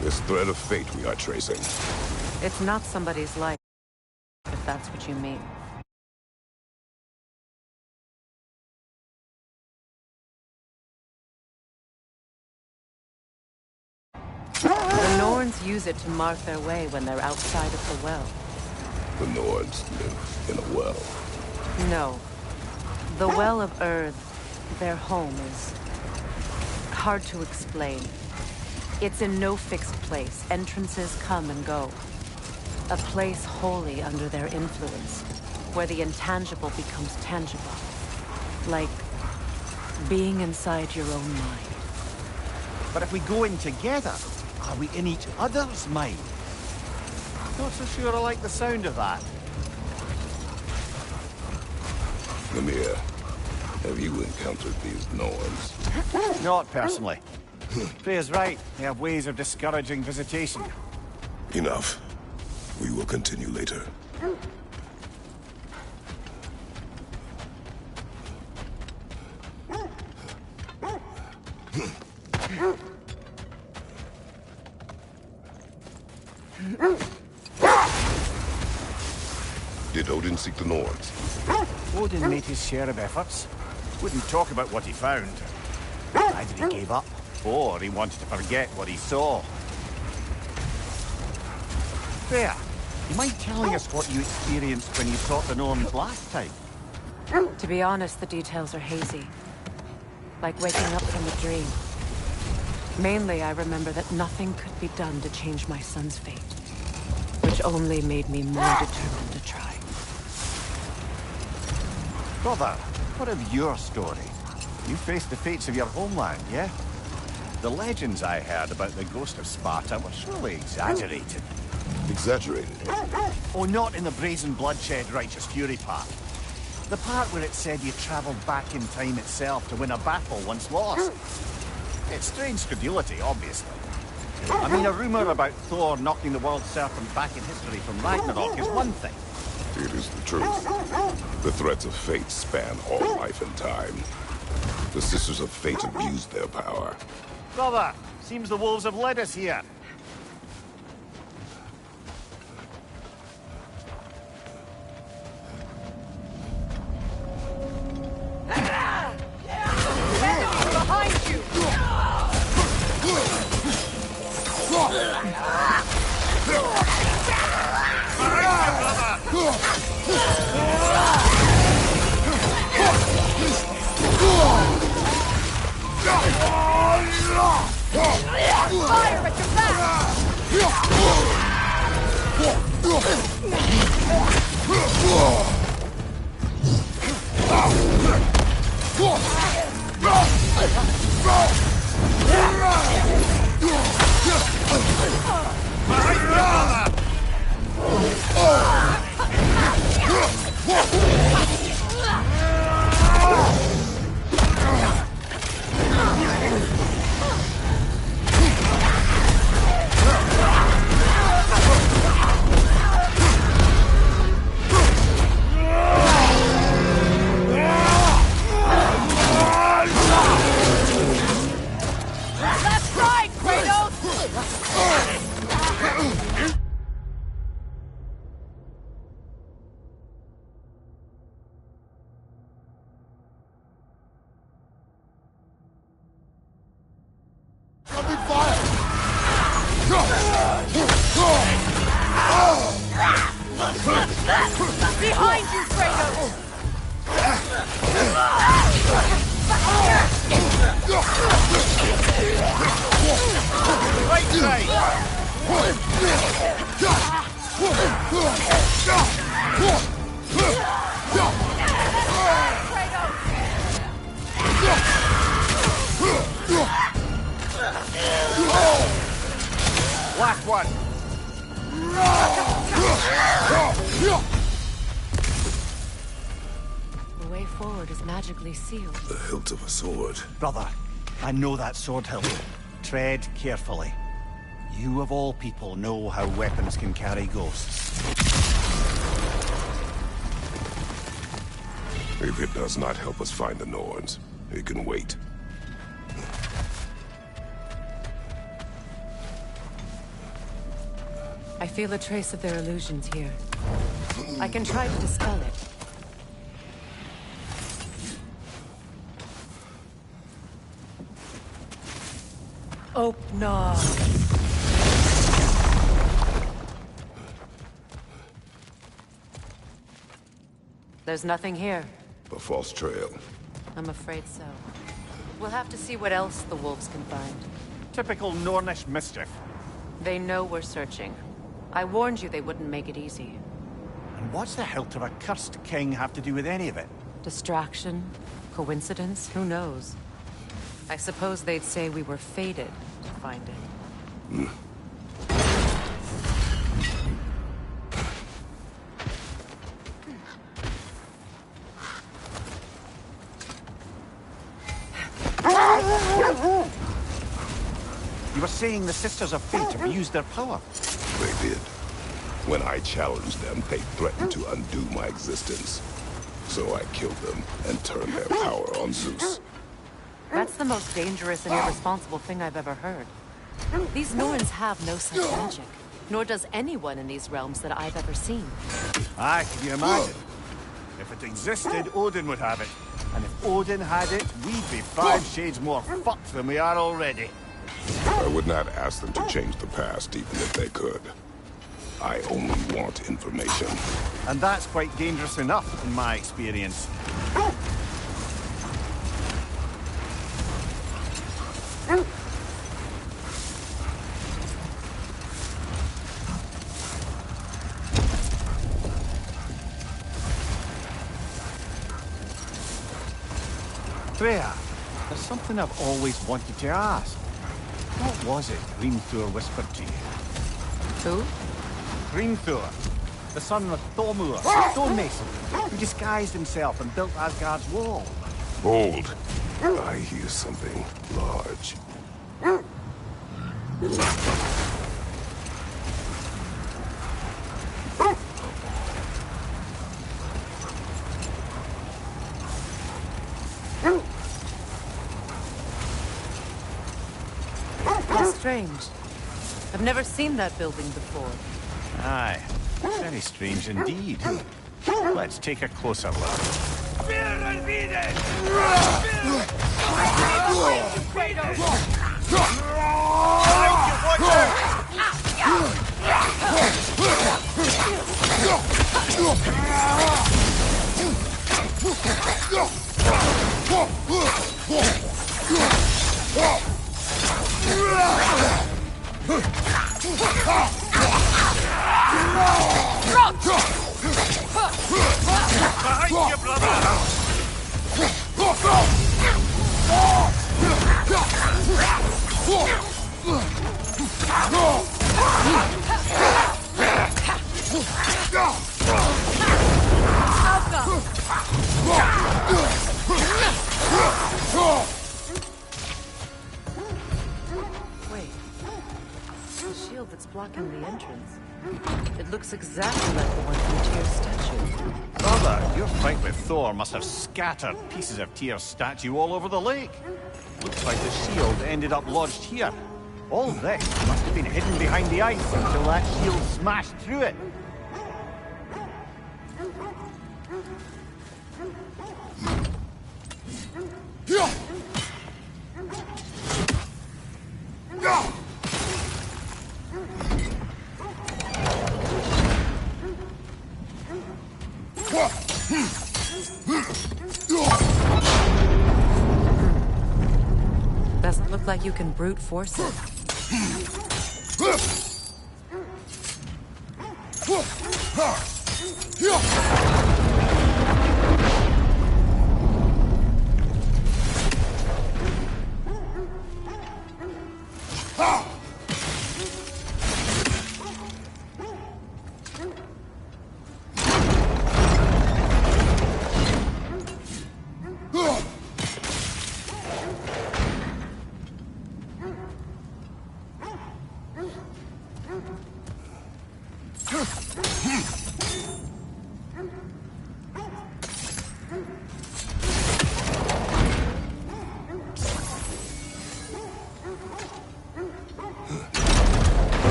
This thread of fate we are tracing. It's not somebody's life, if that's what you mean. The Norns use it to mark their way when they're outside of the well. The Norns live in a well. No. The Well of Earth, their home, is hard to explain. It's in no fixed place. Entrances come and go. A place wholly under their influence, where the intangible becomes tangible. Like being inside your own mind. But if we go in together, are we in each other's mind? Not so sure I like the sound of that. Lemire, have you encountered these Norns? Not personally. Freya's right. They have ways of discouraging visitation. Enough. We will continue later. Did Odin seek the Norns? Odin made his share of efforts. Wouldn't talk about what he found. Either he gave up, or he wanted to forget what he saw. Freya, you mind telling us what you experienced when you fought the Norns last time? To be honest, the details are hazy. Like waking up from a dream. Mainly, I remember that nothing could be done to change my son's fate. Which only made me more determined to try. Brother, what of your story? You faced the fates of your homeland, yeah? The legends I heard about the ghost of Sparta were surely exaggerated. Exaggerated? Oh, not in the brazen bloodshed righteous fury part. The part where it said you travelled back in time itself to win a battle once lost. It's strange credulity, obviously. I mean, a rumour about Thor knocking the world serpent back in history from Ragnarok is one thing. It is the truth. The threads of fate span all life and time. The Sisters of Fate abused their power. Brother, seems the wolves have led us here. Behind you! Fire at your back! Behind you, Kratos! Right side! Last one! The way forward is magically sealed. The hilt of a sword. Brother, I know that sword hilt. Tread carefully. You of all people know how weapons can carry ghosts. If it does not help us find the Norns, it can wait. I feel a trace of their illusions here. I can try to dispel it. Open. There's nothing here. A false trail. I'm afraid so. We'll have to see what else the wolves can find. Typical Nornish mischief. They know we're searching. I warned you they wouldn't make it easy. And what's the hilt of a cursed king have to do with any of it? Distraction? Coincidence? Who knows? I suppose they'd say we were fated to find it. You were saying the Sisters of Fate abused their power. They did. When I challenged them, they threatened to undo my existence. So I killed them and turned their power on Zeus. That's the most dangerous and irresponsible thing I've ever heard. These Norns have no such magic. Nor does anyone in these realms that I've ever seen. Aye, can you imagine? If it existed, Odin would have it. And if Odin had it, we'd be 5 shades more fucked than we are already. I would not ask them to change the past, even if they could. I only want information. And that's quite dangerous enough, in my experience. Freya, there's something I've always wanted to ask. What was it Hrimthur whispered to you? Who? Hrimthur, the son of Thormur, the stonemason, who disguised himself and built Asgard's wall. Bold. I hear something large. How strange. I've never seen that building before. Aye, very strange indeed. Let's take a closer look. Behind you, brother! Wait. The shield that's blocking the entrance. It looks exactly like the one from Tyr's statue. Brother, your fight with Thor must have scattered pieces of Tyr's statue all over the lake. Looks like the shield ended up lodged here. All this must have been hidden behind the ice until that shield smashed through it. Doesn't look like you can brute force it.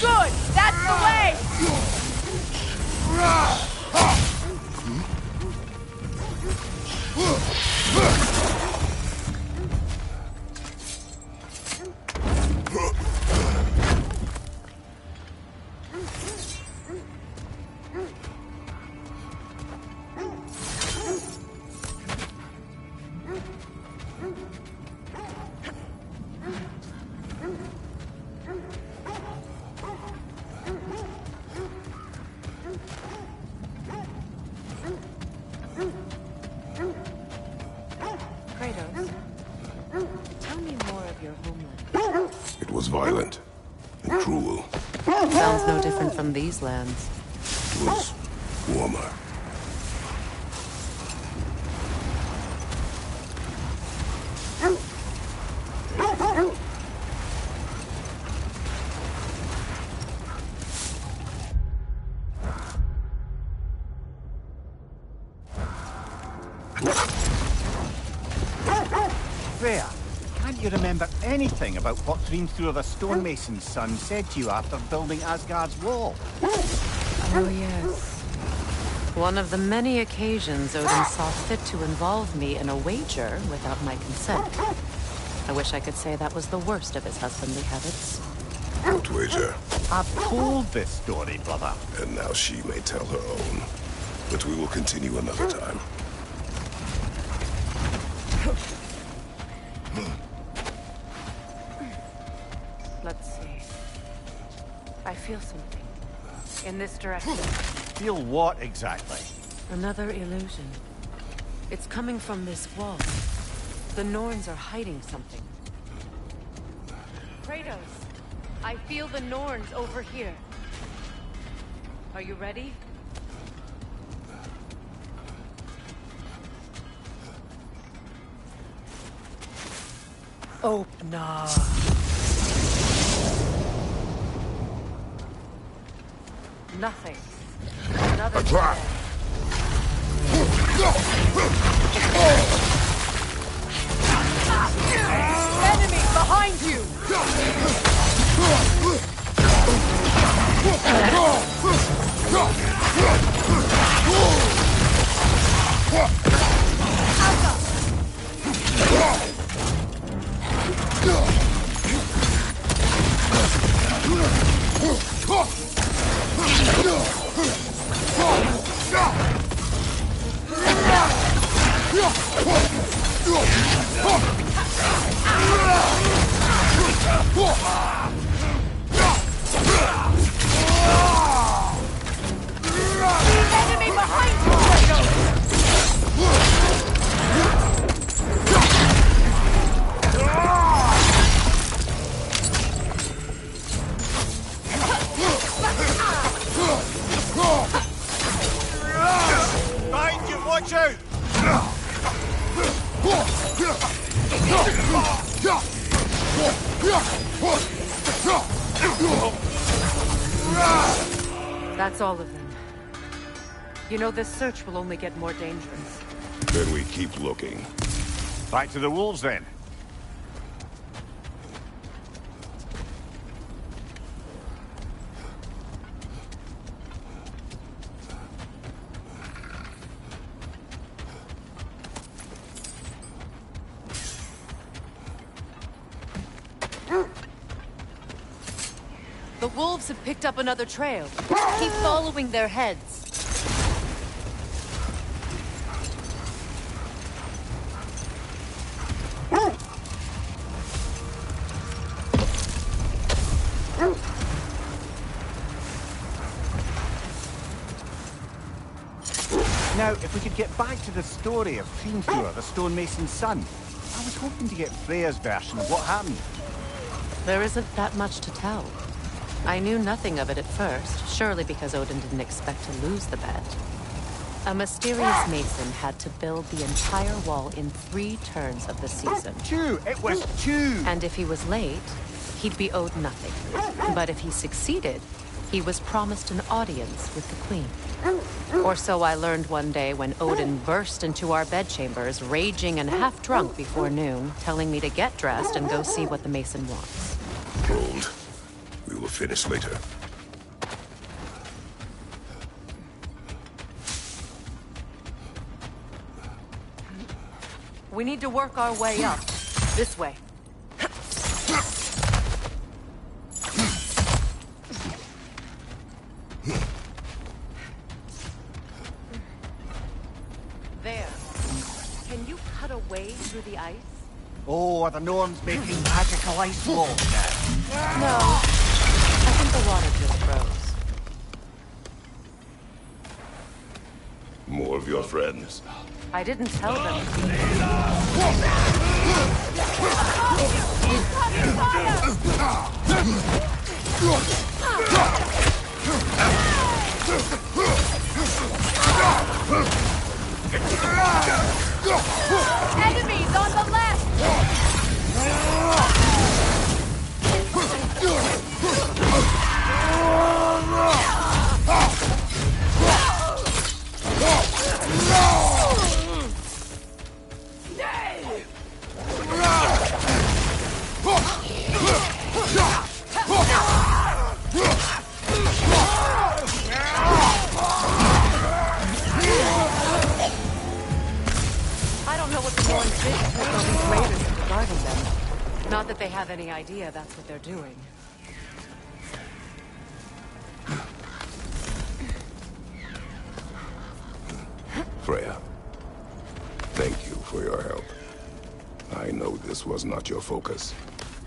Good! That's the way! Kratos, tell me more of your homeland. It was violent and cruel. Sounds no different from these lands. It was warmer. Freya, can't you remember anything about what Dreamthrower stonemason's son said to you after building Asgard's wall? Oh, yes. One of the many occasions Odin saw fit to involve me in a wager without my consent. I wish I could say that was the worst of his husbandly habits. What wager? I've told this story, brother. And now she may tell her own. But we will continue another time. Let's see. I feel something. In this direction. Feel what exactly? Another illusion. It's coming from this wall. The Norns are hiding something. Kratos, I feel the Norns over here. Are you ready? Opener. Nothing. Another Attack! enemy behind you! Enemy behind you, Kratos! Behind you, watch out! That's all of them. You know, this search will only get more dangerous. Then we keep looking. Back to the wolves, then. The wolves have picked up another trail. Keep following their heads. Now, if we could get back to the story of Fiendfure, the stonemason's son. I was hoping to get Freya's version of what happened. There isn't that much to tell. I knew nothing of it at first, surely because Odin didn't expect to lose the bet. A mysterious mason had to build the entire wall in 3 turns of the season. It was 2! And if he was late, he'd be owed nothing. But if he succeeded, he was promised an audience with the queen. Or so I learned one day when Odin burst into our bedchambers, raging and half drunk before noon, telling me to get dressed and go see what the mason wants. Hold. We will finish later. We need to work our way up. This way. There. Can you cut a way through the ice? Oh, are the Norns making magical ice walls now? No. I think the water just froze. More of your friends. I didn't tell them. Enemies on the left! I don't know what the Norns did to put all these raiders into guarding them. Not that they have any idea that's what they're doing. Freya, thank you for your help. I know this was not your focus.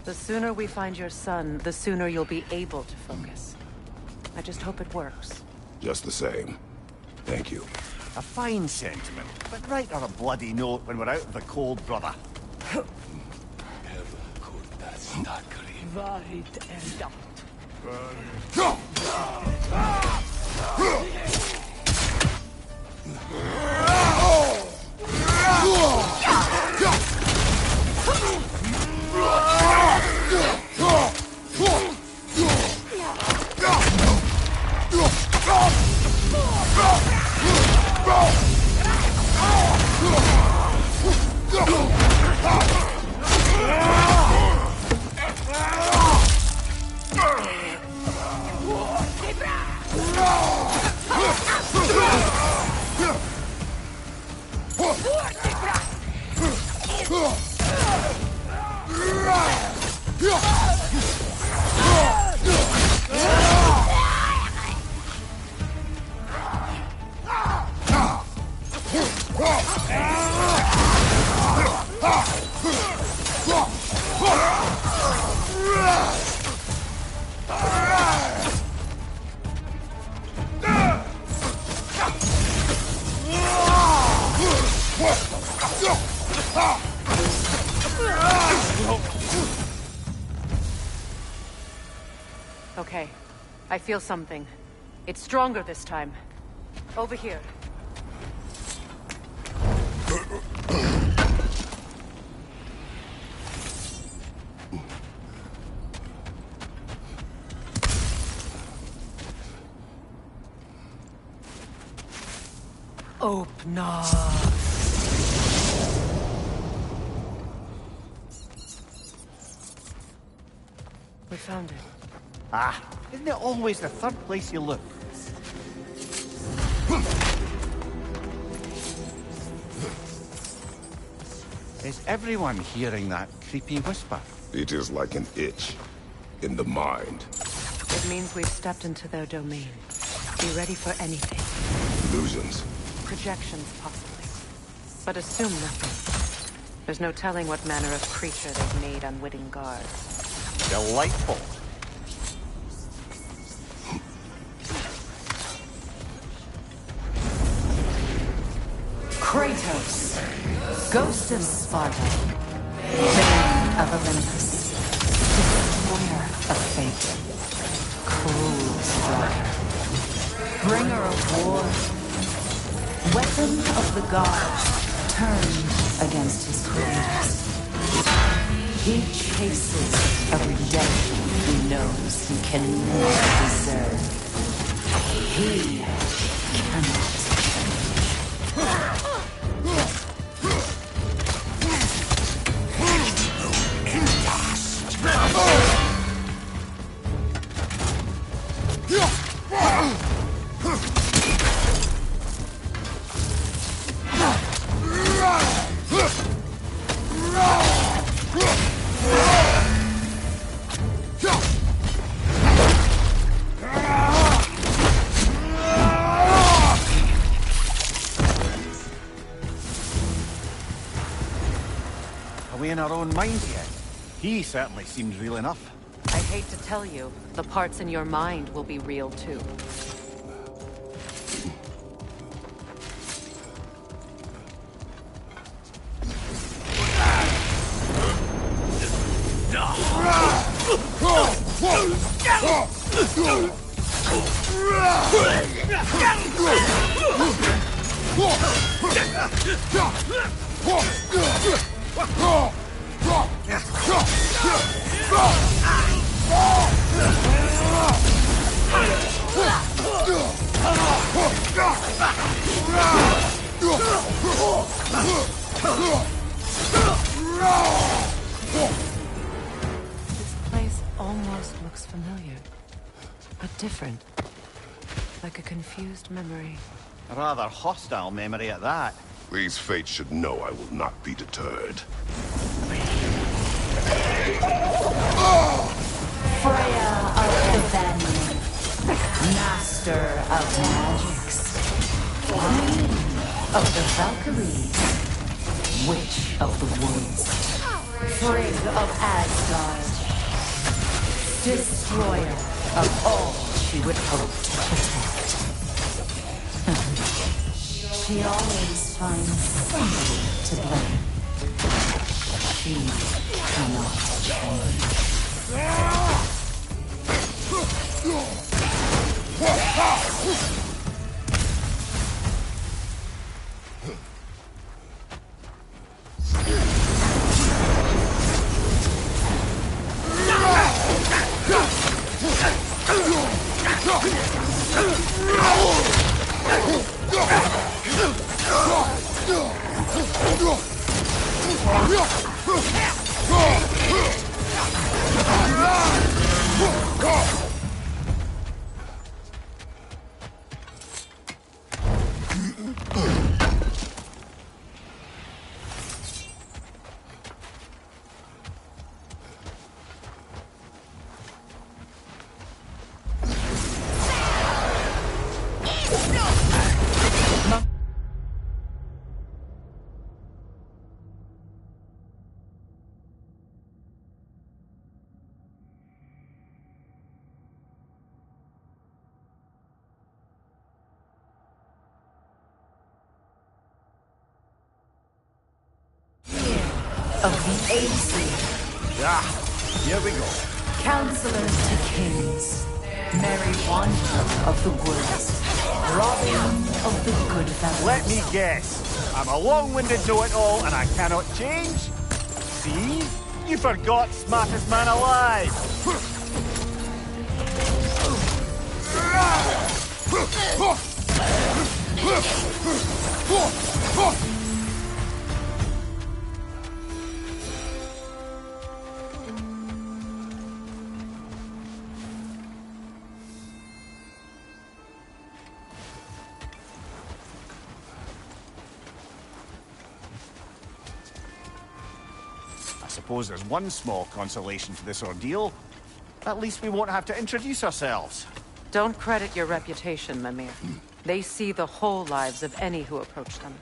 The sooner we find your son, the sooner you'll be able to focus. I just hope it works. Just the same. Thank you. A fine sentiment, but write on a bloody note when we're out of the cold, brother. Okay. I feel something. It's stronger this time. Over here. Open up. We found it. Ah, isn't it always the third place you look? Is everyone hearing that creepy whisper? It is like an itch in the mind. It means we've stepped into their domain. Be ready for anything. Illusions. Projections, possibly. But assume nothing. There's no telling what manner of creature they've made unwitting guards. Delightful. Kratos, ghost of Sparta, villain of Olympus, destroyer of fate, cruel striker, bringer of war, weapon of the gods, turned against his creators. He chases a redemption he knows he can never deserve. He cannot. Are we in our own minds yet? He certainly seems real enough. I hate to tell you, the parts in your mind will be real too. This place almost looks familiar, but different. Like a confused memory. A rather hostile memory at that. These fates should know I will not be deterred. Freya of the Vanguard, master of magics, queen of the Valkyries, witch of the woods, Frigg of Asgard, destroyer of all she would hope to protect. She always finds somebody to blame. She cannot change. Of the Aesir, Ah, here we go. counselors to kings, merry wanderer of the woods, Robin of the good fellows. Let me guess. I'm a long-winded know-it-all and I cannot change? See? You forgot smartest man alive. suppose there's one small consolation to this ordeal. At least we won't have to introduce ourselves. Don't credit your reputation, Mimir. They see the whole lives of any who approach them.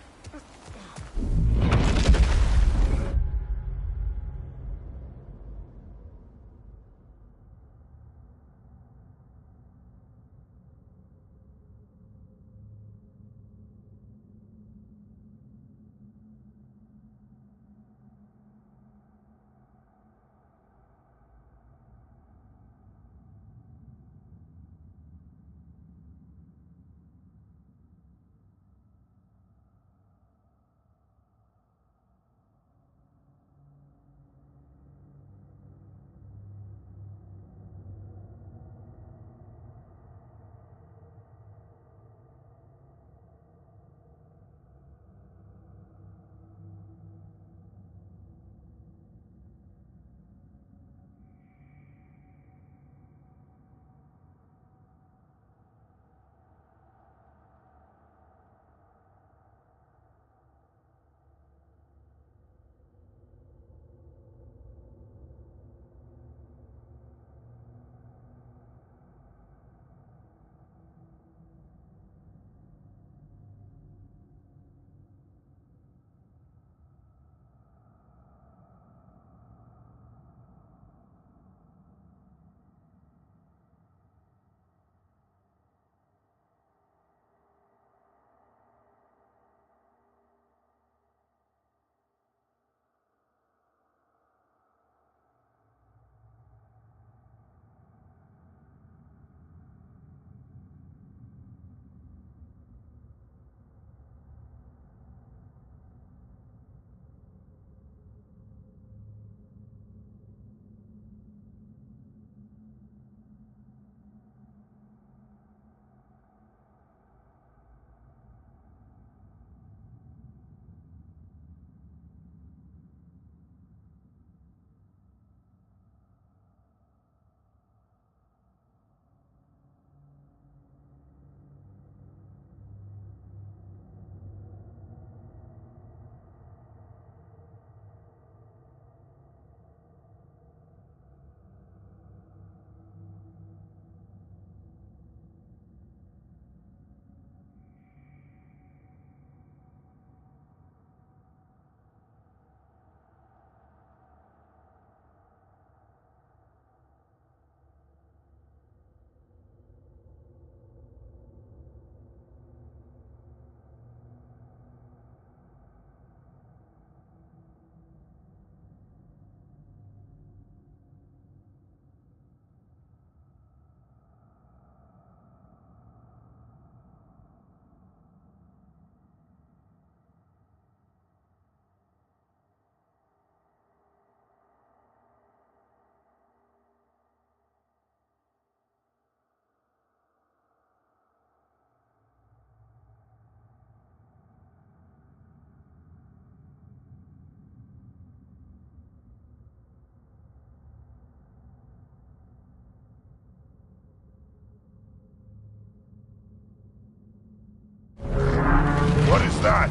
What is that?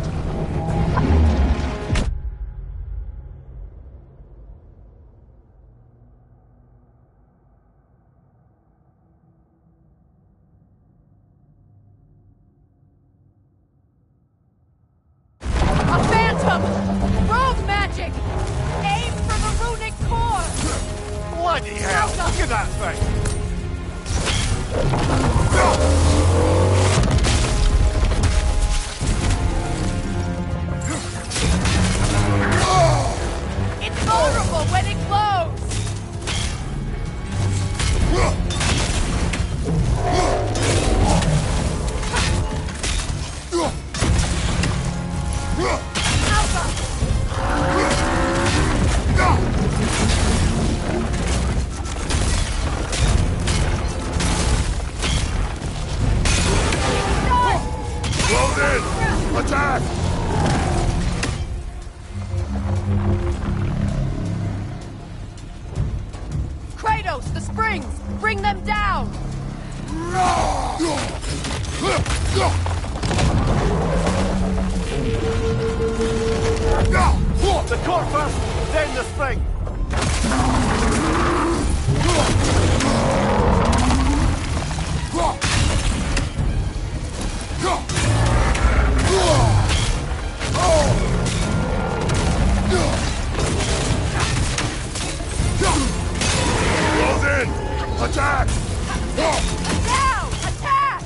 A phantom! Rogue magic! Aim for the runic core! Bloody hell! Look at that thing! It's vulnerable when it glows! Loaded! Attack! Kratos, the springs! Bring them down! The core first! Down the spring! Close in! Attack! Now! Attack!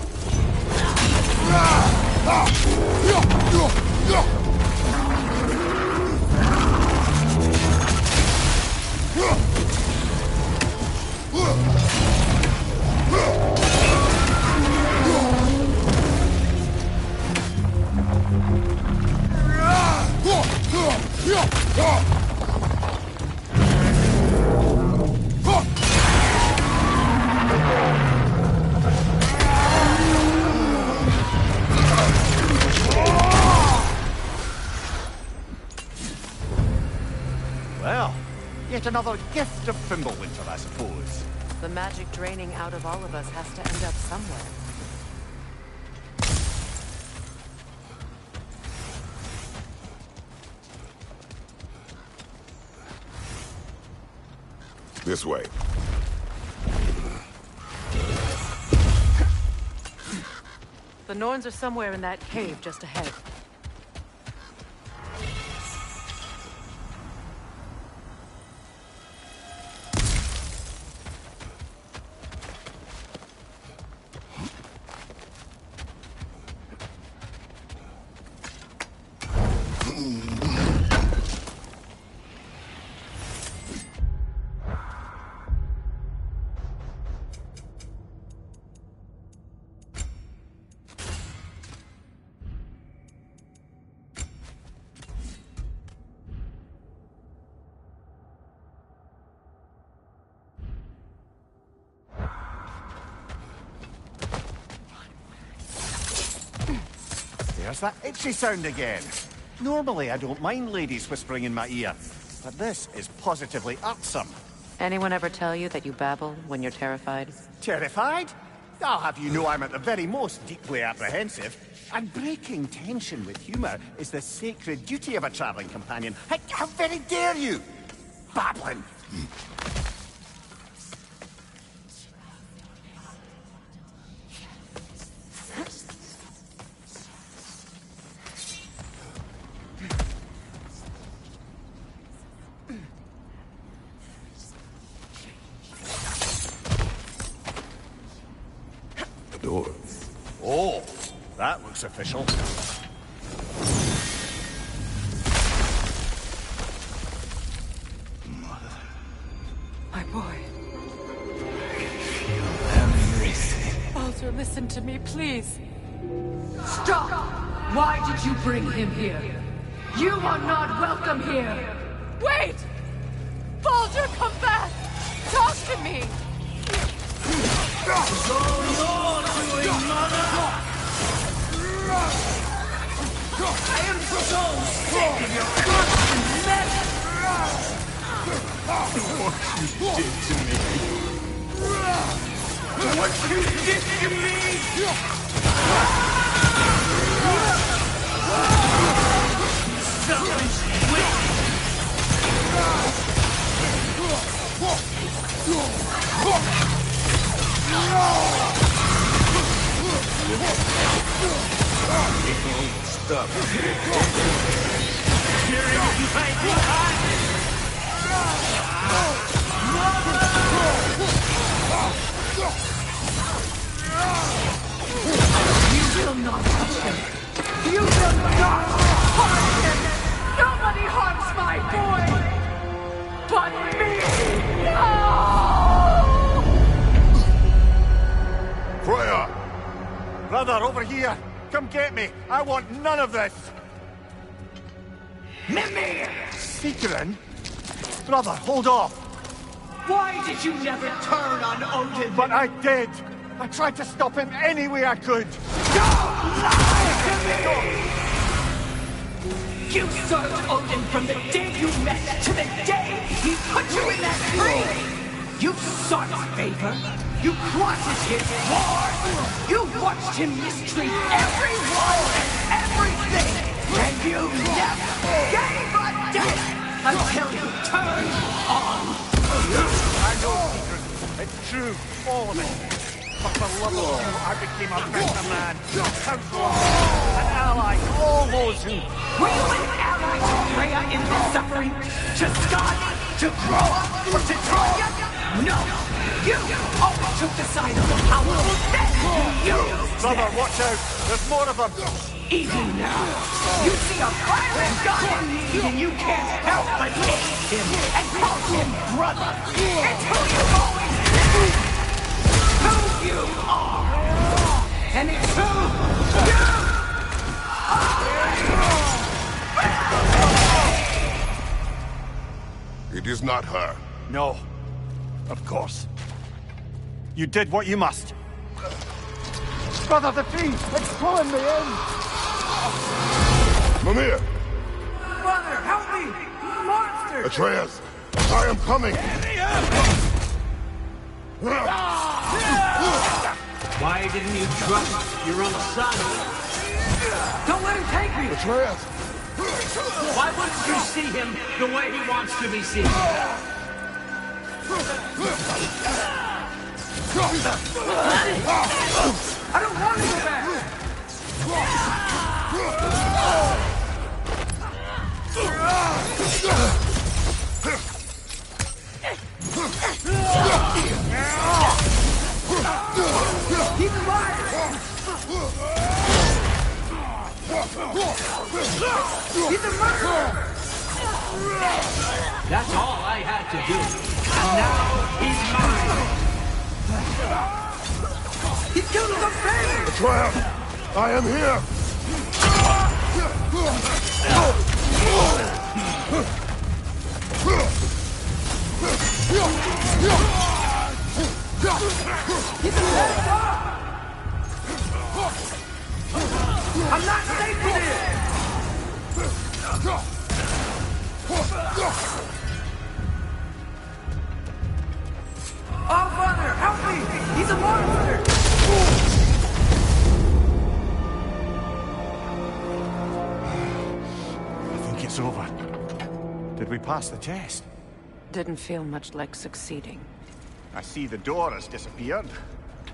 Well, yet another gift of Fimbulwinter, I suppose. The magic draining out of all of us has to end up somewhere. This way. The Norns are somewhere in that cave just ahead. There's that itchy sound again. Normally I don't mind ladies whispering in my ear, but this is positively irksome. Anyone ever tell you that you babble when you're terrified? Terrified? I'll have you know I'm at the very most deeply apprehensive. And breaking tension with humour is the sacred duty of a travelling companion. How very dare you! Babbling! Door. Oh, that looks official. My boy. Feel everything. Baldur, listen to me, please. Stop! Why did you bring him here? You are not welcome here! Wait! Baldur, come back! Talk to me! So you're doing, mother? I am so sick of your constant mess! What you did to me! What you did to me! Selfish witch! Stop. You will not touch him! You will not harm him! Nobody harms my boy! But me! No! Freya! Brother, over here! Come get me! I want none of this! Mimir! Seekerin? Brother, hold off! Why did you never turn on Odin? But I did! I tried to stop him any way I could! Don't lie to me! You served Odin from the day you met to the day he put you in that tree! You sought his favor. You plotted his war. You watched him mistreat everyone and everything. And you never gave a damn until you turn on you! I know, secret. It's true, all of it. But for love of you, I became a better man, a counselor, an ally to all those who... Were you an ally to Freya in this suffering? To Scott? To Groa? Or to Troya? No! You always took the side of the powerful, then you used Brother, them. watch out! There's more of them! Even now, you see a violent god in need and you can't help but hate him and call him brother. It's who you've always been! Who you are! And it's who you are! It is not her. No. Of course. You did what you must. Brother, the tree! It's pulling me in! Mimir! Brother, help me! Monster! Atreus! I am coming! Why didn't you trust your own son? Don't let him take me! Atreus! Why wouldn't you see him the way he wants to be seen? I don't want to go back! He's alive! He's a murderer! That's all I had to do. And now he's mine. He killed his own baby! Atreus! I am here! He's a dead dog! I'm not safe for this! Oh, Father, help me! He's a monster! I think it's over. Did we pass the test? Didn't feel much like succeeding. I see the door has disappeared.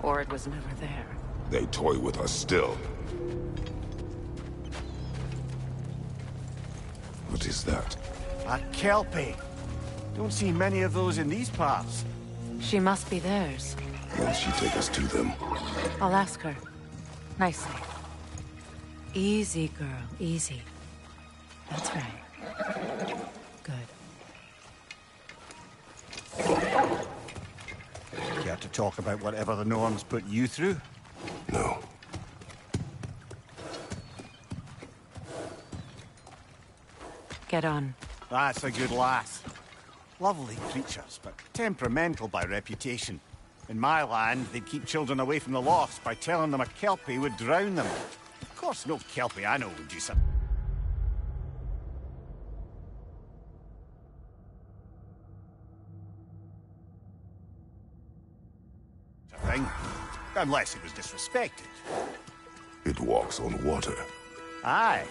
Or it was never there. They toy with us still. What is that? A Kelpie. Don't see many of those in these parts. She must be theirs. Will she take us to them? I'll ask her. Nicely. Easy, girl. Easy. That's right. Good. Care to talk about whatever the Norns put you through? No. Get on. That's a good lass. Lovely creatures, but temperamental by reputation. In my land, they'd keep children away from the lost by telling them a Kelpie would drown them. Of course, no Kelpie I know would do something. Unless it was disrespected. It walks on water. Aye.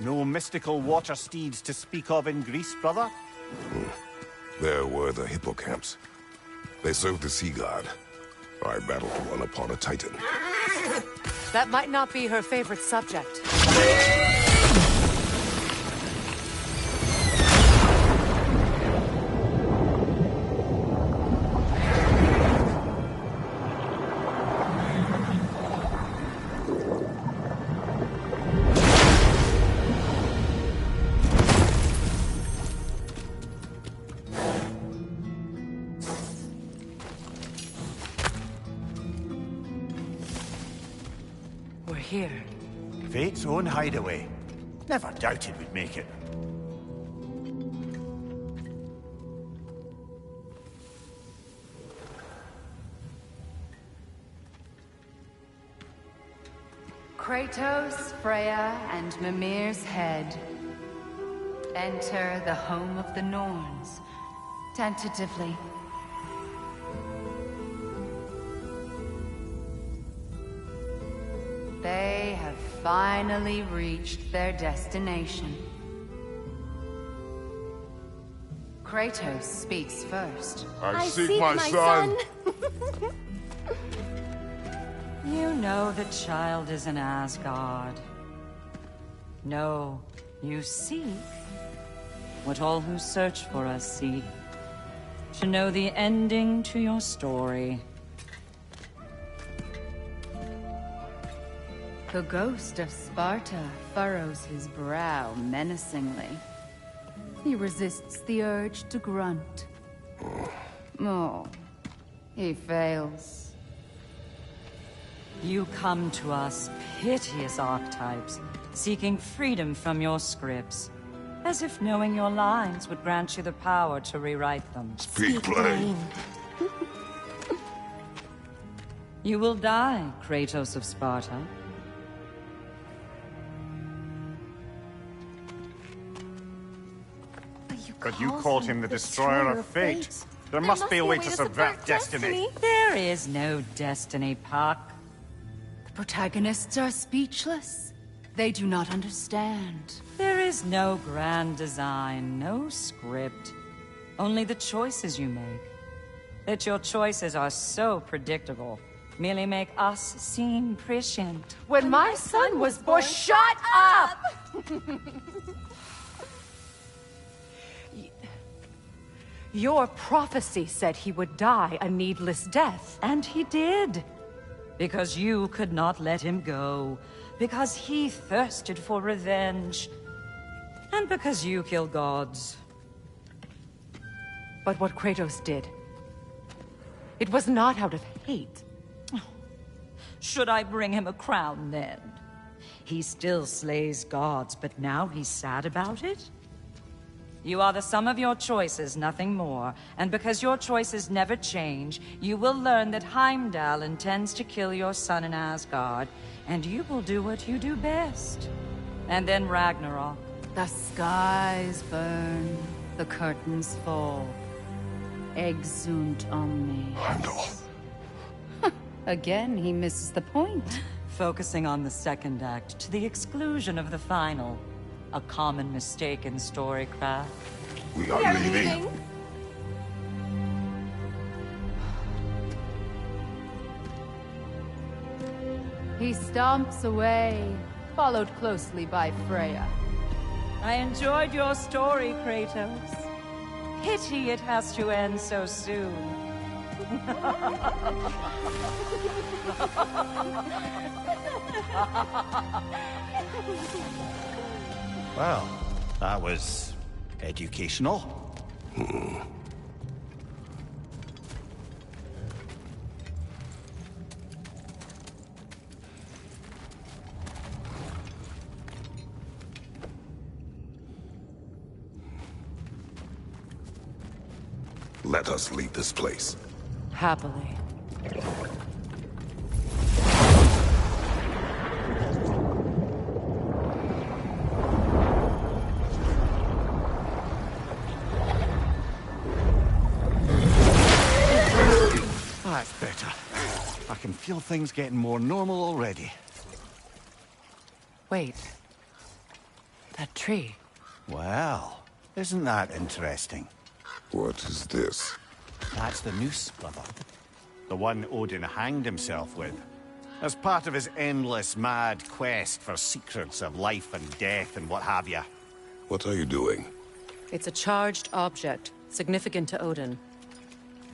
No mystical water steeds to speak of in Greece, brother? There were the hippocamps. They served the sea god. I battled one upon a titan. That might not be her favorite subject. We're here. Fate's own hideaway. Never doubted we'd make it. Kratos, Freya, and Mimir's head. Enter the home of the Norns. Tentatively. They have finally reached their destination. Kratos speaks first. I seek my son. You know the child is in Asgard. No, you seek what all who search for us seek. To know the ending to your story. The ghost of Sparta furrows his brow menacingly. He resists the urge to grunt. Oh, he fails. You come to us, piteous archetypes, seeking freedom from your scripts. As if knowing your lines would grant you the power to rewrite them. Speak plain. You will die, Kratos of Sparta. But you called him the Destroyer of Fate. There must be a way to subvert destiny. There is no destiny, Puck. The protagonists are speechless. They do not understand. There is no grand design, no script. Only the choices you make. That your choices are so predictable merely make us seem prescient. When my son was born, shut up! Your prophecy said he would die a needless death. And he did. Because you could not let him go. Because he thirsted for revenge. And because you kill gods. But what Kratos did, it was not out of hate. Should I bring him a crown then? He still slays gods, but now he's sad about it? You are the sum of your choices, nothing more. And because your choices never change, you will learn that Heimdall intends to kill your son in Asgard, and you will do what you do best. And then Ragnarok. The skies burn, the curtains fall. Exunt omnes. Heimdall. Again, he misses the point. Focusing on the second act to the exclusion of the final. A common mistake in storycraft. We are leaving. He stomps away, followed closely by Freya. I enjoyed your story, Kratos. Pity it has to end so soon. Well, that was educational. Let us leave this place. Happily. That's better. I can feel things getting more normal already. Wait. That tree. Well, isn't that interesting? What is this? That's the noose, brother. The one Odin hanged himself with. As part of his endless, mad quest for secrets of life and death and what have you. What are you doing? It's a charged object, significant to Odin.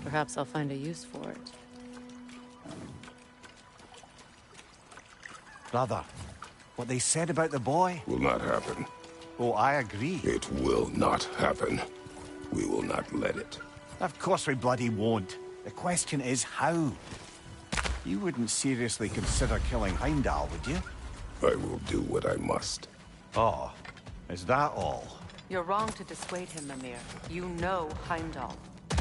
Perhaps I'll find a use for it. Brother, what they said about the boy? Will not happen. Oh, I agree. It will not happen. We will not let it. Of course we bloody won't. The question is how? You wouldn't seriously consider killing Heimdall, would you? I will do what I must. Oh, is that all? You're wrong to dissuade him, Mimir. You know Heimdall.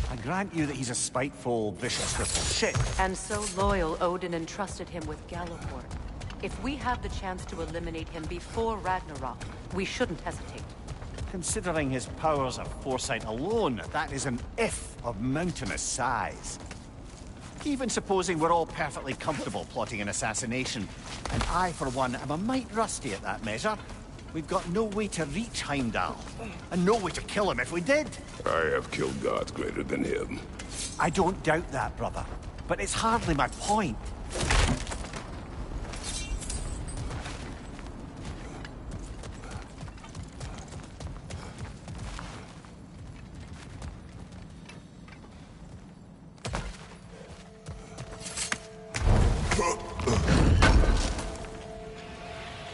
I grant you that he's a spiteful, vicious little shit. And so loyal, Odin entrusted him with Galliford. If we have the chance to eliminate him before Ragnarok, we shouldn't hesitate. Considering his powers of foresight alone, that is an if of mountainous size. Even supposing we're all perfectly comfortable plotting an assassination, and I, for one, am a mite rusty at that measure, We've got no way to reach Heimdall, and no way to kill him if we did. I have killed gods greater than him. I don't doubt that, brother. But it's hardly my point.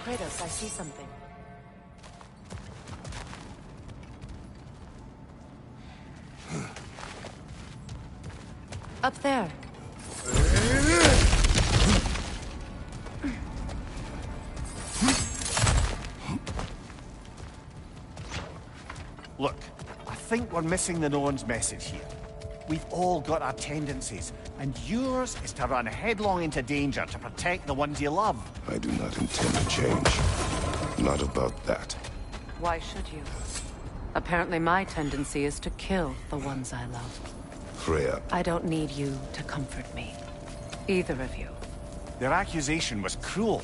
Kratos, I see something. Up there. Look, I think we're missing the Norn's message here. We've all got our tendencies, and yours is to run headlong into danger to protect the ones you love. I do not intend to change. Not about that. Why should you? Apparently my tendency is to kill the ones I love. Freya, I don't need you to comfort me. Either of you. Their accusation was cruel.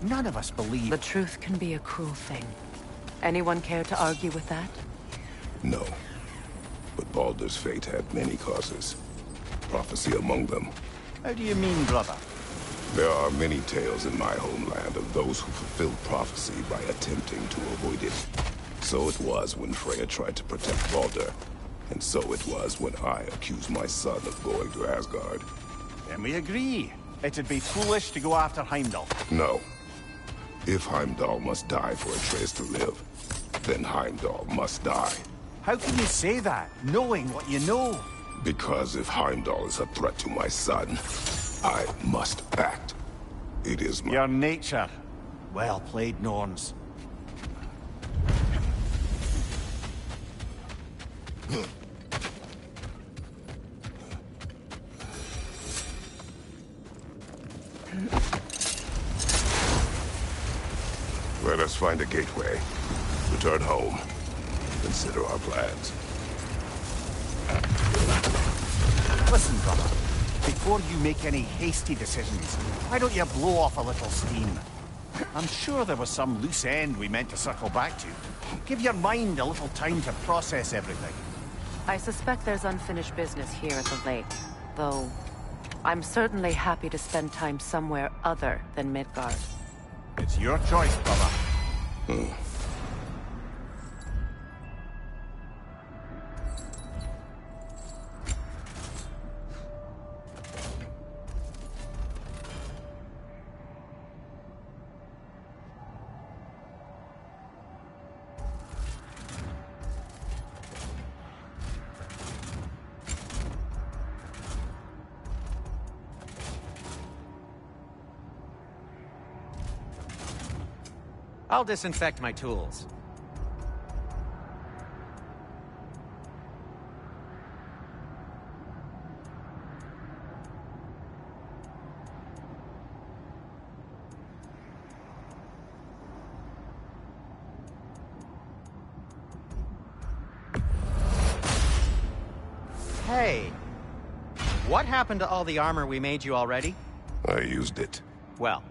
None of us believe... The truth can be a cruel thing. Anyone care to argue with that? no. But Baldur's fate had many causes. Prophecy among them. How do you mean, brother? There are many tales in my homeland of those who fulfilled prophecy by attempting to avoid it. So it was when Freya tried to protect Baldur. And so it was when I accused my son of going to Asgard. Then we agree. It'd be foolish to go after Heimdall. No. If Heimdall must die for Atreus to live, then Heimdall must die. How can you say that, knowing what you know? Because if Heimdall is a threat to my son, I must act. It is my... Your nature. Well played, Norns. Let us find a gateway. Return home. Consider our plans. Listen, brother. Before you make any hasty decisions, why don't you blow off a little steam? I'm sure there was some loose end we meant to circle back to. Give your mind a little time to process everything. I suspect there's unfinished business here at the lake, though I'm certainly happy to spend time somewhere other than Midgard. It's your choice, brother. I'll disinfect my tools. Hey, what happened to all the armor we made you already? I used it. Well,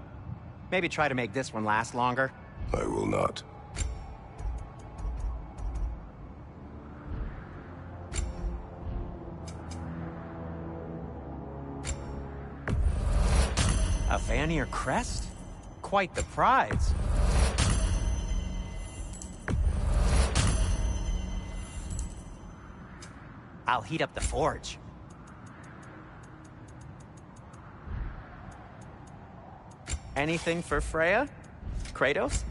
maybe try to make this one last longer. I will not. A Vanir crest? Quite the prize. I'll heat up the forge. Anything for Freya? Kratos?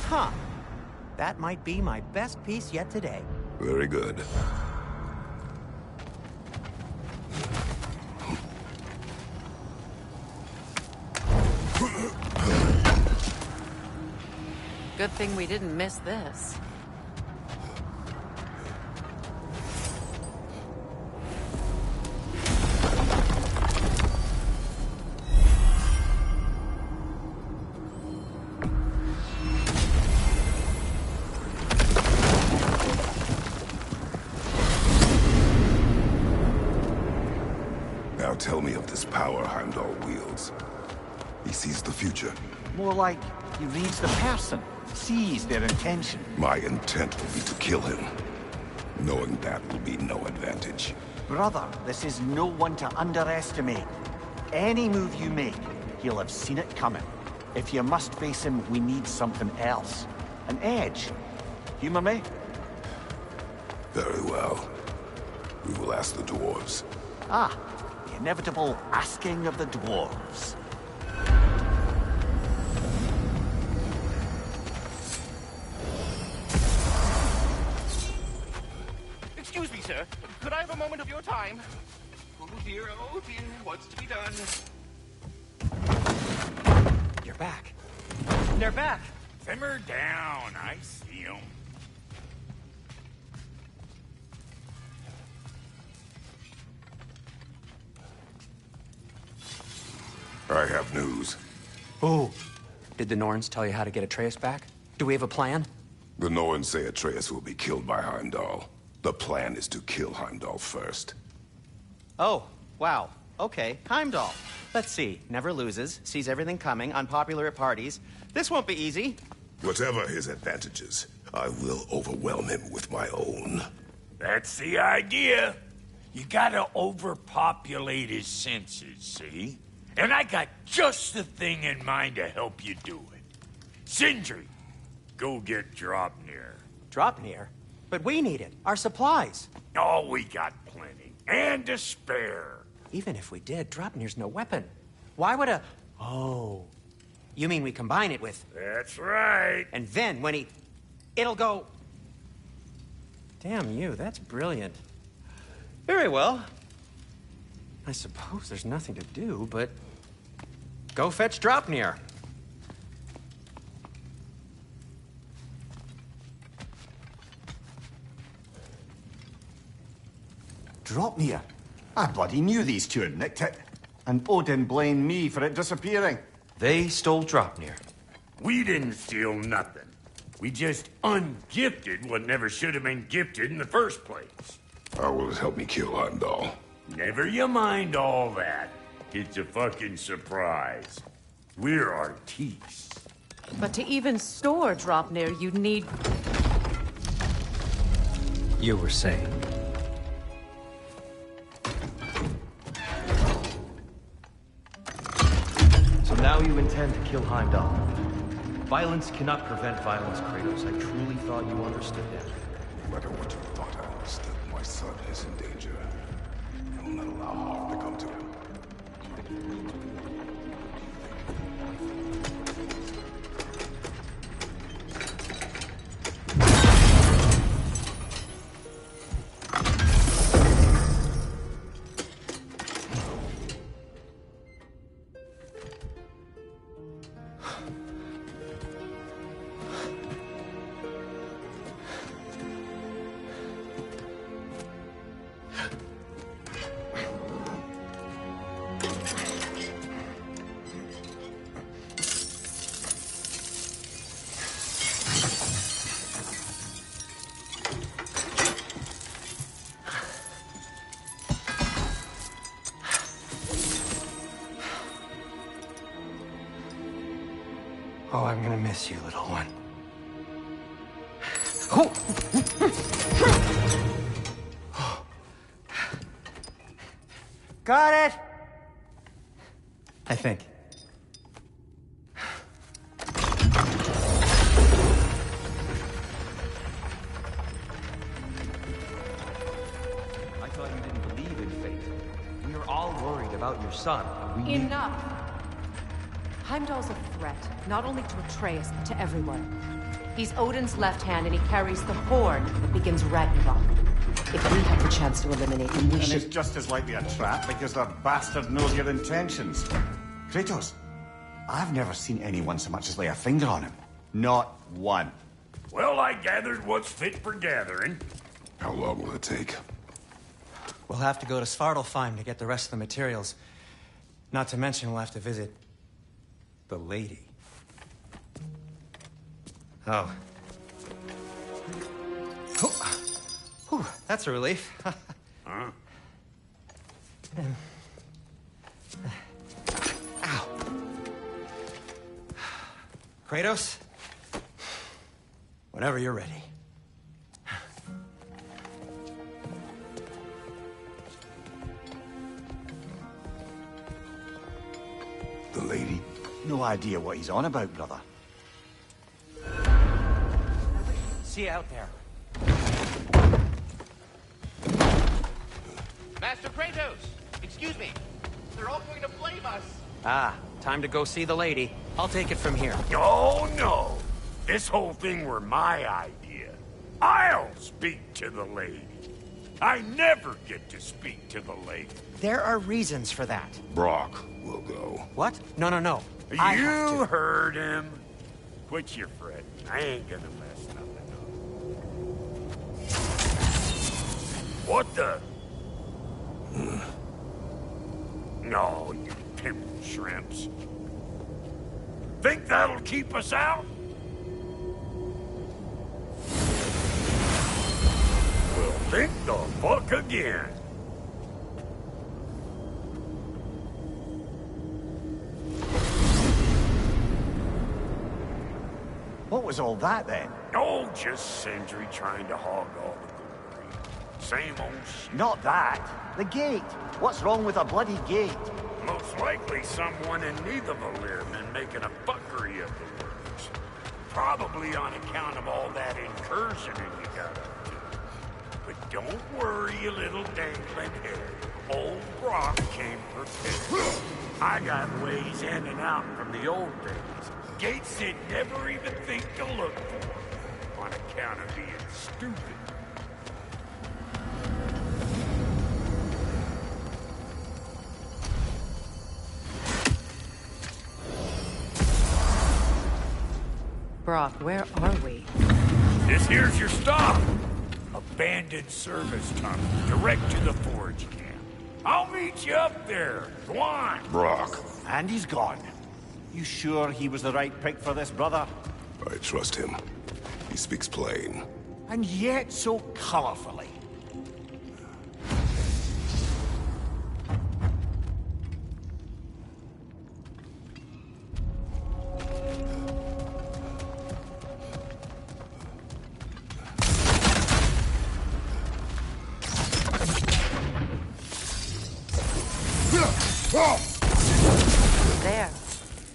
Huh. That might be my best piece yet today. Very good. Good thing we didn't miss this. Now tell me of this power Heimdall wields. He sees the future. More like he reads the person, sees their intention. My intent will be to kill him. Knowing that will be no advantage. Brother, this is no one to underestimate. Any move you make, he'll have seen it coming. If you must face him, we need something else. An edge. Humor me? Very well. We will ask the dwarves. Ah, the inevitable asking of the dwarves. Excuse me, sir. Could I have a moment of your time? Oh dear, what's to be done? You're back. They're back. Simmer down, I see 'em. I have news. Oh. Did the Norns tell you how to get Atreus back? Do we have a plan? The Norns say Atreus will be killed by Heimdall. The plan is to kill Heimdall first. Oh, wow. Okay, Heimdall. Let's see. Never loses, sees everything coming, unpopular at parties. This won't be easy. Whatever his advantages, I will overwhelm him with my own. That's the idea. You gotta overpopulate his senses, see? And I got just the thing in mind to help you do it. Sindri, go get Draupnir. Draupnir? But we need it. Our supplies. Oh, we got plenty. And to spare. Even if we did, Draupnir's no weapon. Why would a... Oh. You mean we combine it with... That's right. And then when he... It'll go... Damn you, that's brilliant. Very well. I suppose there's nothing to do, but... Go fetch Draupnir. Draupnir? I bloody knew these two had nicked it. And Odin blamed me for it disappearing. They stole Draupnir. We didn't steal nothing. We just ungifted what never should have been gifted in the first place. How will it help me kill Heimdall? Never you mind all that. It's a fucking surprise. We're artistes. But to even store Draupnir, you'd need... You were saying? So now you intend to kill Heimdall. Violence cannot prevent violence, Kratos. I truly thought you understood that. No matter what you thought I understood, my son is in danger. I will not allow harm to come to him. Oh, I'm gonna miss you, little one. Oh. Got it! I think. I thought you didn't believe in fate. We were all worried about your son. We Enough! Heimdall's a threat, not only to Atreus, but to everyone. He's Odin's left hand, and he carries the horn that begins Ragnarok. If we have the chance to eliminate him, we And should... it's just as likely a trap because the bastard knows your intentions. Kratos, I've never seen anyone so much as lay a finger on him. Not one. Well, I gathered what's fit for gathering. How long will it take? We'll have to go to Svartalfheim to get the rest of the materials. Not to mention we'll have to visit... the lady. Oh. Whew, that's a relief. Huh? Ow. Kratos? Whenever you're ready. The lady? No idea what he's on about, brother. See you out there. Master Kratos! Excuse me. They're all going to blame us. Ah, time to go see the lady. I'll take it from here. Oh, no. This whole thing were my idea. I'll speak to the lady. I never get to speak to the lady. There are reasons for that. Brock will go. What? No. You heard him. Quit your fretting. I ain't gonna mess nothing up. What the? No, you pimple shrimps. Think that'll keep us out? Well, think the fuck again. What was all that, then? Oh, just Sindri trying to hog all the glory. Same old shit. Not that. The gate. What's wrong with a bloody gate? Most likely someone in Nidavellir been making a fuckery of the works. Probably on account of all that incursioning you got up to. But don't worry, you little dangling head. Old Brock came prepared. I got ways in and out from the old days. Gates they'd never even think to look for, on account of being stupid. Brock, where are we? This here's your stop. Abandoned service tunnel, direct to the forge camp. I'll meet you up there. Go on. Brock. And he's gone. You sure he was the right pick for this, brother? I trust him. He speaks plain. And yet so colorfully. There.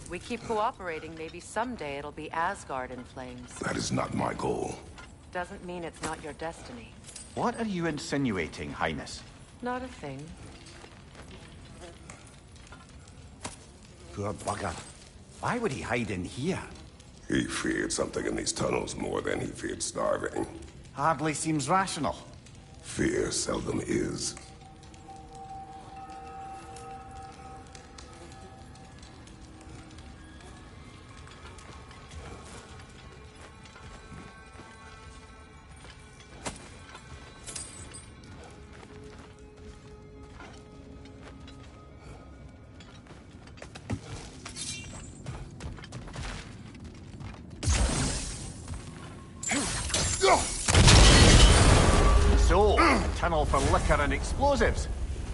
We keep cooperating, maybe someday it'll be Asgard in flames. That is not my goal. Doesn't mean it's not your destiny. What are you insinuating, Highness? Not a thing. Poor bugger. Why would he hide in here? He feared something in these tunnels more than he feared starving. Hardly seems rational. Fear seldom is. So, a tunnel for liquor and explosives.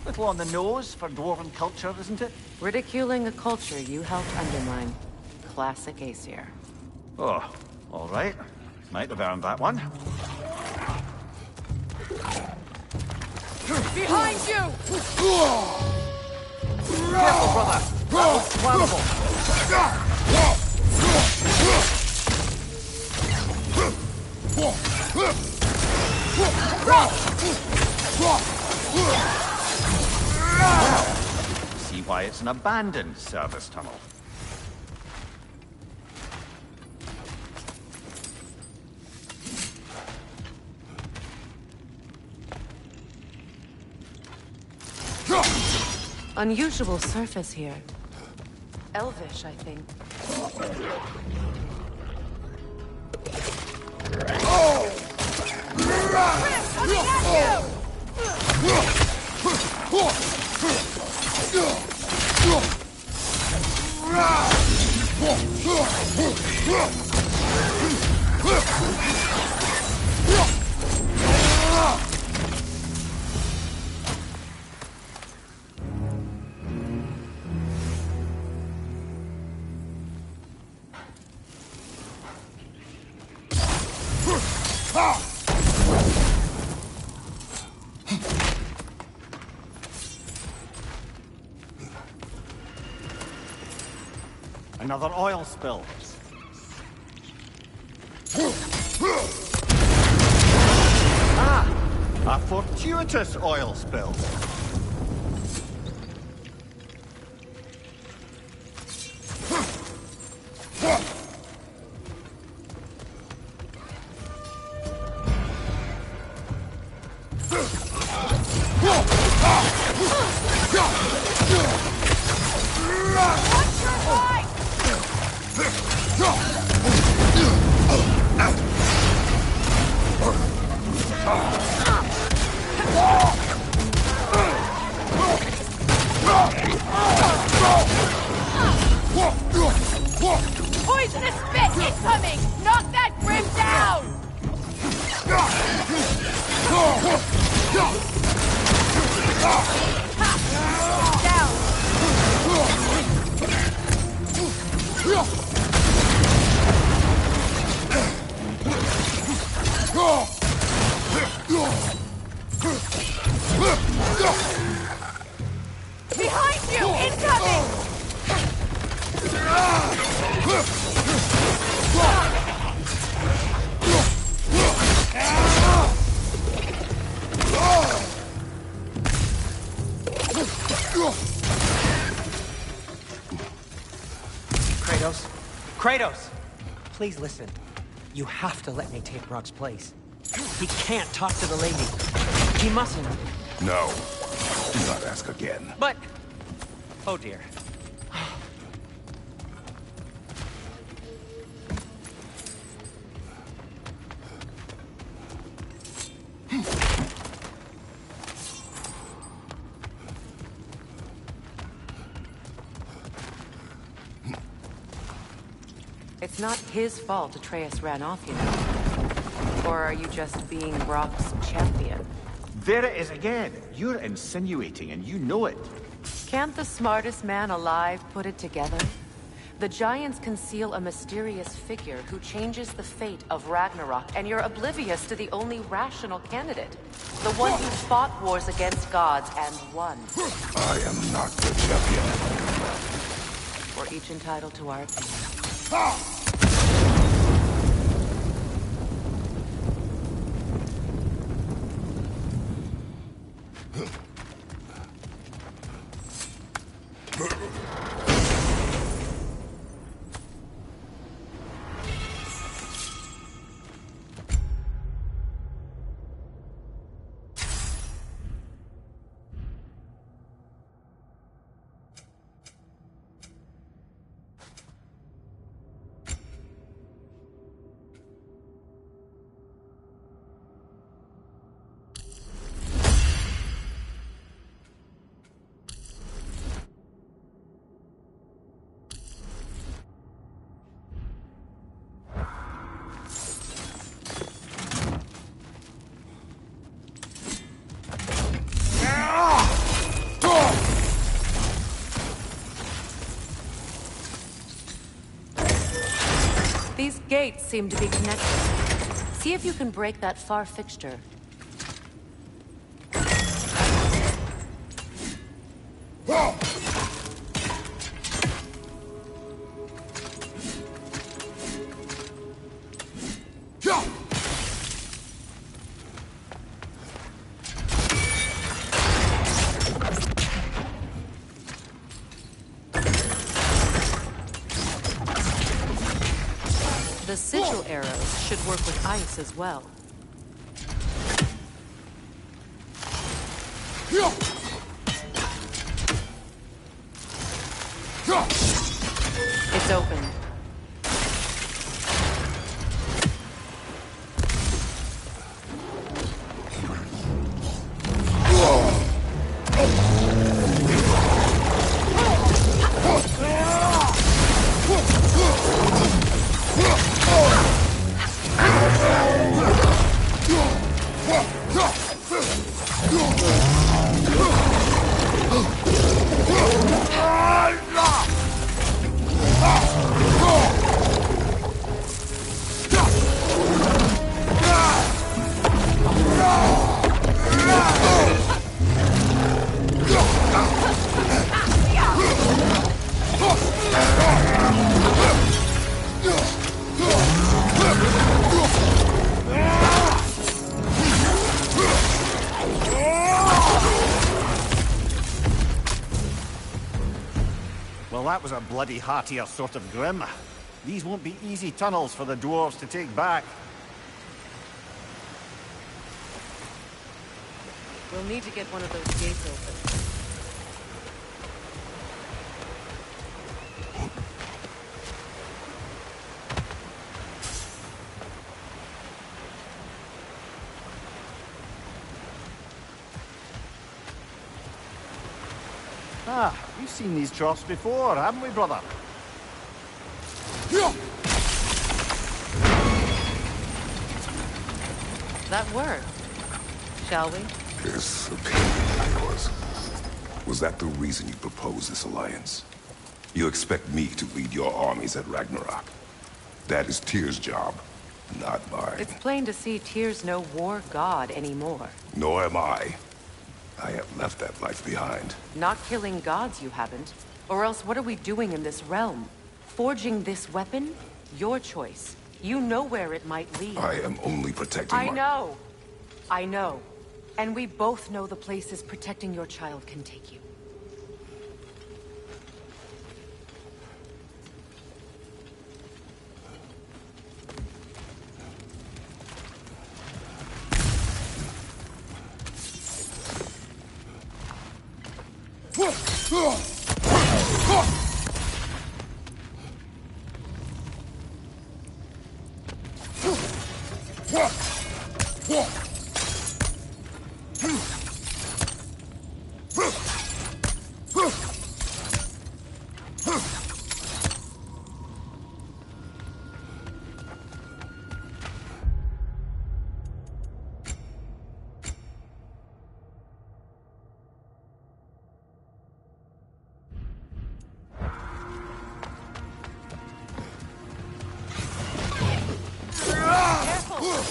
Little on the nose for dwarven culture, isn't it? Ridiculing a culture you helped undermine. Classic Aesir. Oh, all right. Might have earned that one. Behind you! Careful, brother! That looks flammable. See why it's an abandoned service tunnel. Unusual surface here. Elvish, I think. Another oil spill. A fortuitous oil spill. Poisonous spit incoming! Knock that grim down! Behind you! Incoming! Kratos? Kratos! Please listen. You have to let me take Brock's place. He can't talk to the lady. He mustn't. No. Do not ask again. But... Oh dear. It's not his fault Atreus ran off, you know. Or are you just being Brock's champion? There it is again. You're insinuating and you know it. Can't the smartest man alive put it together? The Giants conceal a mysterious figure who changes the fate of Ragnarok, and you're oblivious to the only rational candidate. The one who fought wars against gods and won. I am not the champion. We're each entitled to our opinion. These gates seem to be connected. See if you can break that far fixture. The sigil arrows should work with ice as well. a bloody heartier sort of grim. These won't be easy tunnels for the dwarves to take back. We'll need to get one of those gates open. Ah, we've seen these troughs before, haven't we, brother? That worked. Shall we? This opinion, was that the reason you proposed this alliance? You expect me to lead your armies at Ragnarok? That is Tyr's job, not mine. It's plain to see Tyr's no war god anymore. Nor am I. I have left that life behind. Not killing gods, you haven't. Or else what are we doing in this realm? Forging this weapon? Your choice. You know where it might lead. I am only protecting I know. I know. And we both know the places protecting your child can take you.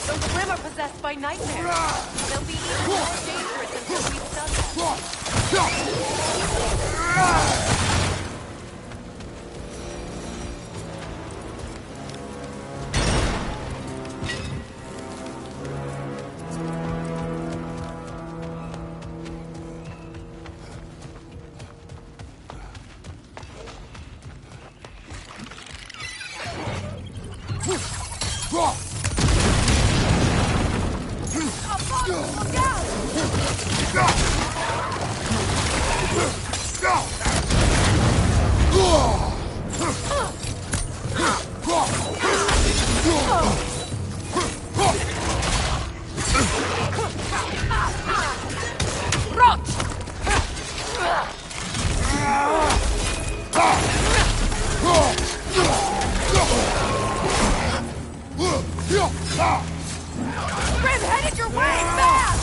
Those women are possessed by nightmares. They'll be even more dangerous until we've done that. Grim, headed your way, fast!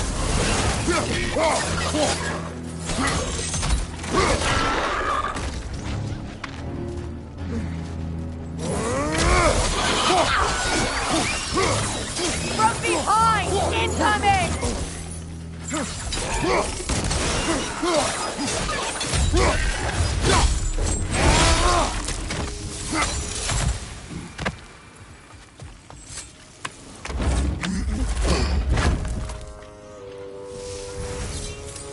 From behind! Incoming!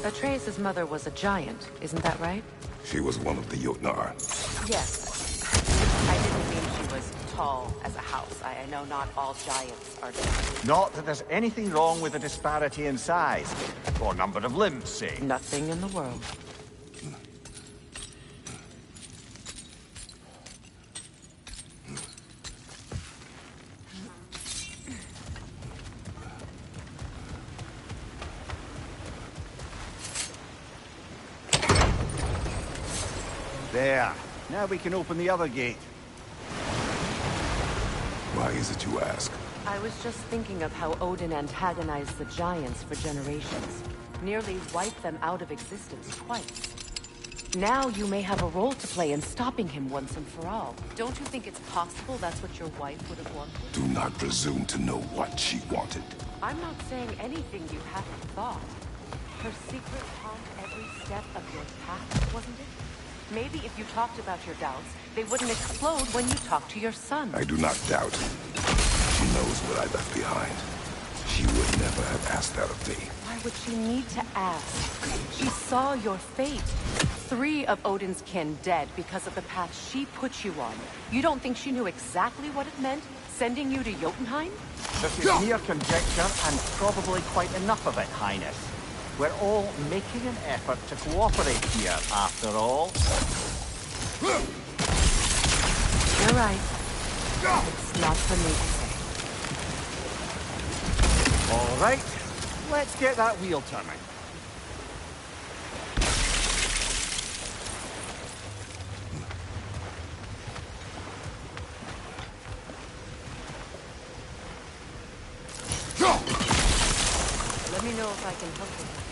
Atreus' mother was a giant, isn't that right? She was one of the Jotnar. Yes. I didn't mean she was tall as a house. I know not all giants are giants. Not that there's anything wrong with a disparity in size, or number of limbs, say. Nothing in the world. There. Now we can open the other gate. Why is it you ask? I was just thinking of how Odin antagonized the giants for generations. Nearly wiped them out of existence twice. Now you may have a role to play in stopping him once and for all. Don't you think it's possible that's what your wife would have wanted? Do not presume to know what she wanted. I'm not saying anything you haven't thought. Her secret haunt every step of your path, wasn't it? Maybe if you talked about your doubts, they wouldn't explode when you talk to your son. I do not doubt. She knows what I left behind. She would never have asked that of me. Why would she need to ask? She saw your fate. 3 of Odin's kin dead because of the path she put you on. You don't think she knew exactly what it meant, sending you to Jotunheim? This is mere conjecture, and probably quite enough of it, Highness. We're all making an effort to cooperate here, after all. You're right. It's not for me to say. All right, let's get that wheel turning. Let me know if I can help you.